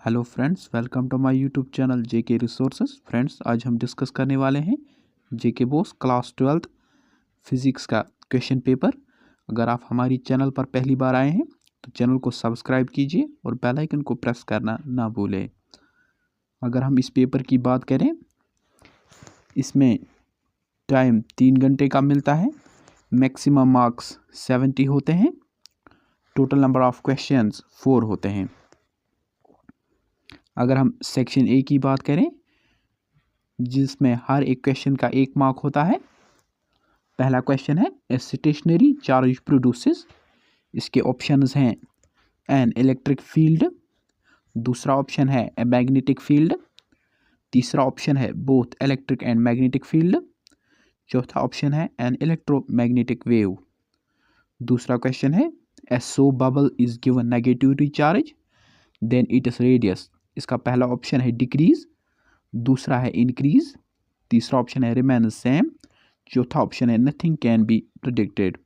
Hello friends, welcome to my YouTube channel JK resources. Friends, आज हम discuss करने वाले हैं JK BOSE class 12th physics का क्वेश्चन पेपर। अगर आप हमारी चैनल पर पहली बार आए हैं तो चैनल को सब्सक्राइब कीजिए और बेल आइकन को प्रेस करना ना भूलें। अगर हम इस पेपर की बात करें, इसमें टाइम 3 घंटे का मिलता है, मैक्सिमम मार्क्स 70 होते हैं, टोटल नंबर ऑफ क्वेश्चंस 4 होते हैं। अगर हम सेक्शन ए की बात करें, जिसमें हर एक क्वेश्चन का 1 मार्क होता है। पहला क्वेश्चन है ए स्टेशनरी चार्ज प्रोड्यूसेस। इसके ऑप्शंस हैं एन इलेक्ट्रिक फील्ड, दूसरा ऑप्शन है ए मैग्नेटिक फील्ड, तीसरा ऑप्शन है both electric and magnetic field, चौथा ऑप्शन है एन इलेक्ट्रोमैग्नेटिक वेव। दूसरा क्वेश्चन है a so bubble is given negatively charge then it is radius. इसका पहला ऑप्शन है डिक्रीज, दूसरा है इंक्रीज, तीसरा ऑप्शन है रिमेन सेम, चौथा ऑप्शन है nothing can be predicted.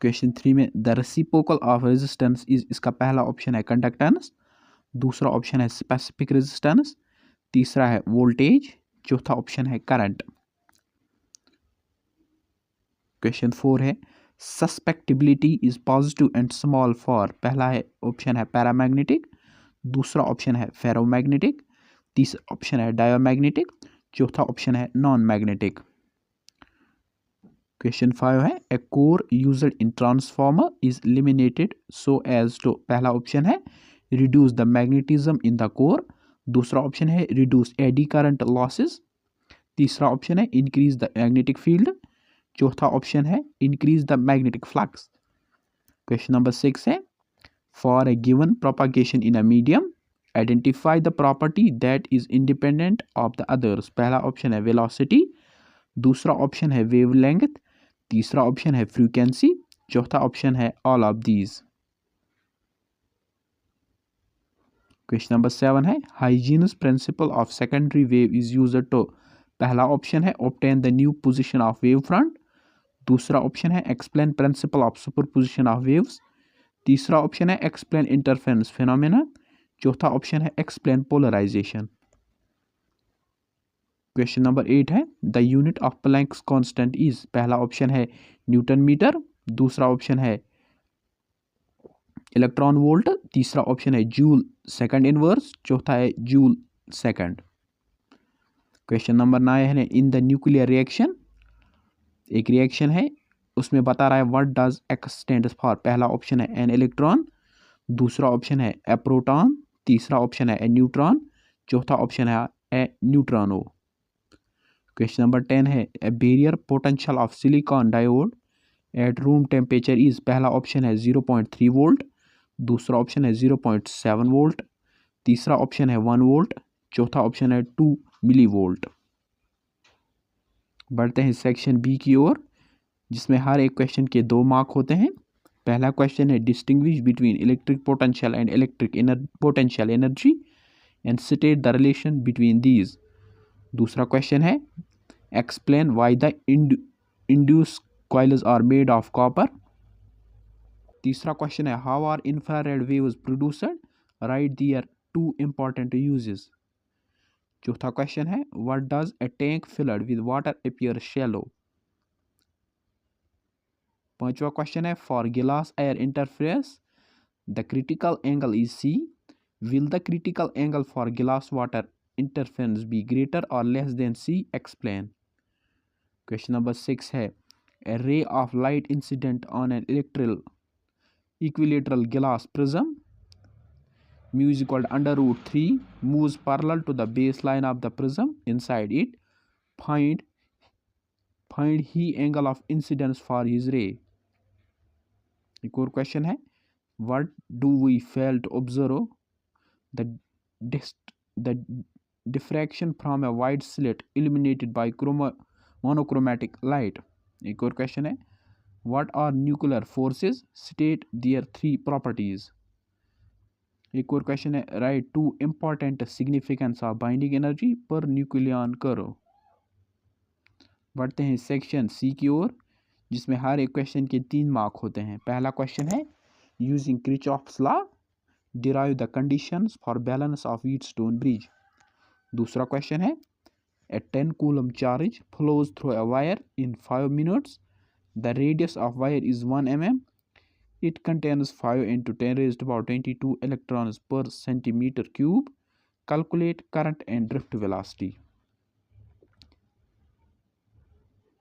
Question 3 में the reciprocal of resistance is, इसका पहला ऑप्शन है कंडक्टेंस, दूसरा ऑप्शन है स्पेसिफिक रेजिस्टेंस, तीसरा है वोल्टेज, चौथा ऑप्शन है करंट। क्वेश्चन 4 है susceptibility is positive and small for, पहला है ऑप्शन है पैरामैग्नेटिक, दूसरा ऑप्शन है फेरोमैग्नेटिक, तीसरा ऑप्शन है डायोमैग्नेटिक, चौथा ऑप्शन है नॉन मैग्नेटिक। क्वेश्चन 5 है a core used in transformer is limited so as to, पहला ऑप्शन है reduce the magnetism in the core, दूसरा ऑप्शन है रिड्यूस एडी करंट लॉसेस, तीसरा ऑप्शन है इंक्रीज द मैग्नेटिक फील्ड, चौथा option है increase the magnetic flux. Question number 6 है for a given propagation in a medium identify the property that is independent of the others. पहला option है velocity, दूसरा option है wavelength, तीसरा option है frequency, चौथा ऑप्शन है all of these. Question number 7 है Huygens principle of secondary wave is used to, पहला ऑप्शन है obtain the new position of wave front, दूसरा ऑप्शन है explain principle of superposition of waves, तीसरा option है explain interference phenomena, चौथा option है explain polarisation. Question number 8 है the unit of Planck's constant is, पहला ऑप्शन है न्यूटन मीटर, दूसरा ऑप्शन है इलेक्ट्रॉन वोल्ट, तीसरा ऑप्शन है जूल सेकंड इनवर्स, चौथा है जूल सेकंड। क्वेश्चन नंबर 9 है इन द न्यूक्लियर रिएक्शन, एक रिएक्शन है, उसमें बता रहा है what does x stands for, पहला ऑप्शन है एन इलेक्ट्रॉन, दूसरा ऑप्शन है ए प्रोटॉन, तीसरा ऑप्शन है ए न्यूट्रॉन, चौथा ऑप्शन है ए न्यूट्रॉनो। क्वेश्चन नंबर 10 है ए barrier potential of silicon diode at room temperature is, पहला ऑप्शन है 0.3 वोल्ट, दूसरा ऑप्शन है 0.7 वोल्ट, तीसरा ऑप्शन है 1 वोल्ट, चौथा ऑप्शन है 2 मिली वोल्ट। बढ़ते हैं सेक्शन बी की ओर, जिसमें हर एक क्वेश्चन के 2 मार्क होते हैं। पहला क्वेश्चन है distinguish between electric potential and electric potential energy and state the relation between these. दूसरा क्वेश्चन है explain why the induce coils are made of copper. तीसरा क्वेश्चन है how are infrared waves produced, write their 2 important uses. चौथा question है what does a tank filled with water appear shallow. पांचवा question है for glass air interference the critical angle is C, will the critical angle for गिलास water interference be greater और less than सी, explain. Question number 6 है a ray of light incident on an equilateral glass prism mu is equal to under root 3 moves parallel to the baseline of the prism inside it, find he angle of incidence for his ray। एक और question है what do we fail to observe the the diffraction from a white slit illuminated by monochromatic light। एक और question है What are nuclear forces? State their 3 properties। एक और question है right 2 important significance of binding energy per nucleon करो। बढ़ते हैं section C की ओर, जिसमें हर एक क्वेश्चन के 3 मार्क होते हैं। पहला क्वेश्चन है using Kirchhoff's law derive the conditions for balance of Wheatstone bridge. दूसरा क्वेश्चन है a 10 coulomb charge flows through a wire in 5 minutes. The radius of wire is 1 mm. It contains 5 into 10 raised to power 22 electrons per centimeter cube. Calculate current and drift velocity.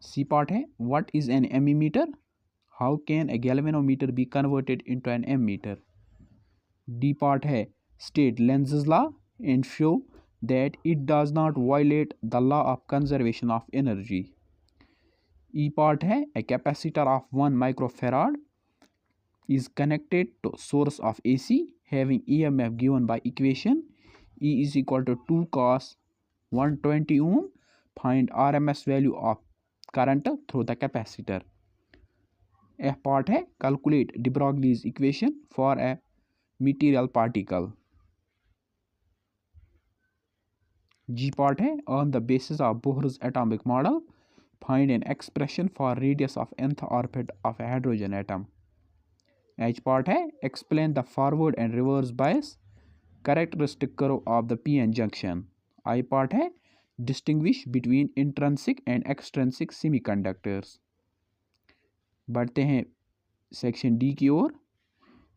C part है what is an ammeter? How can a galvanometer be converted into an ammeter? D part है state Lenz's law and show that it does not violate the law of conservation of energy. E part है a capacitor of 1 microfarad is connected to source of AC having EMF given by equation E is equal to 2 cos 120 ohm. Find RMS value of current through the capacitor. F part है calculate de Broglie's equation for a material particle. G part है on the basis of Bohr's atomic model find an expression for radius of nth orbit of a hydrogen atom. H part है explain the forward and reverse bias characteristic curve of the p-n junction. I part है distinguish between intrinsic and extrinsic semiconductors. बढ़ते हैं section D की ओर,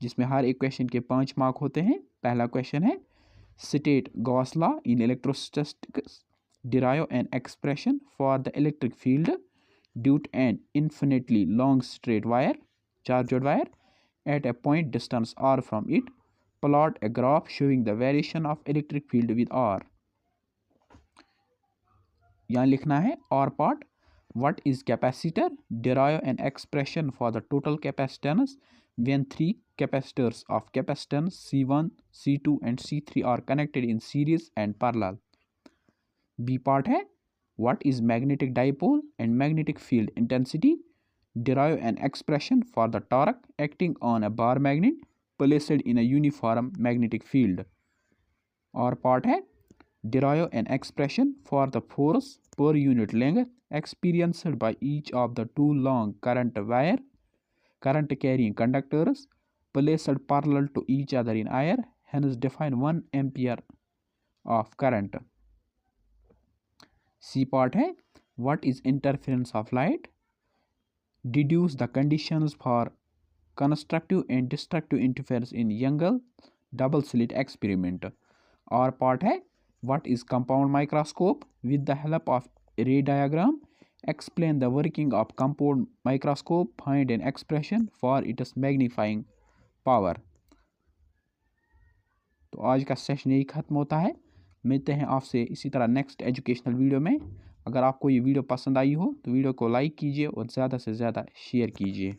जिसमें हर एक question के 5 mark होते हैं। पहला क्वेश्चन है state Gauss law in electrostatics, derive an expression for the electric field due to an infinitely long straight wire charged wire at a point distance r from it. Plot a graph showing the variation of electric field with r. यहाँ लिखना है r part. What is capacitor? Derive an expression for the total capacitance when 3 capacitors of capacitance C1, C2 and C3 are connected in series and parallel. B part है what is magnetic dipole and magnetic field intensity? Derive an expression for the torque acting on a bar magnet placed in a uniform magnetic field. R part है derive an expression for the force per unit length experienced by each of the 2 long current carrying conductors placed parallel to each other in air, hence define 1 ampere of current. C part है what is interference of light? Deduce the conditions for constructive and destructive interference in Young double slit experiment. R part है what is compound microscope? With the help of ray diagram explain the working of compound microscope, find an expression for its magnifying power. तो आज का session यही खत्म होता है। मिलते हैं आपसे इसी तरह नेक्स्ट एजुकेशनल वीडियो में। अगर आपको ये वीडियो पसंद आई हो तो वीडियो को लाइक कीजिए और ज़्यादा से ज़्यादा शेयर कीजिए।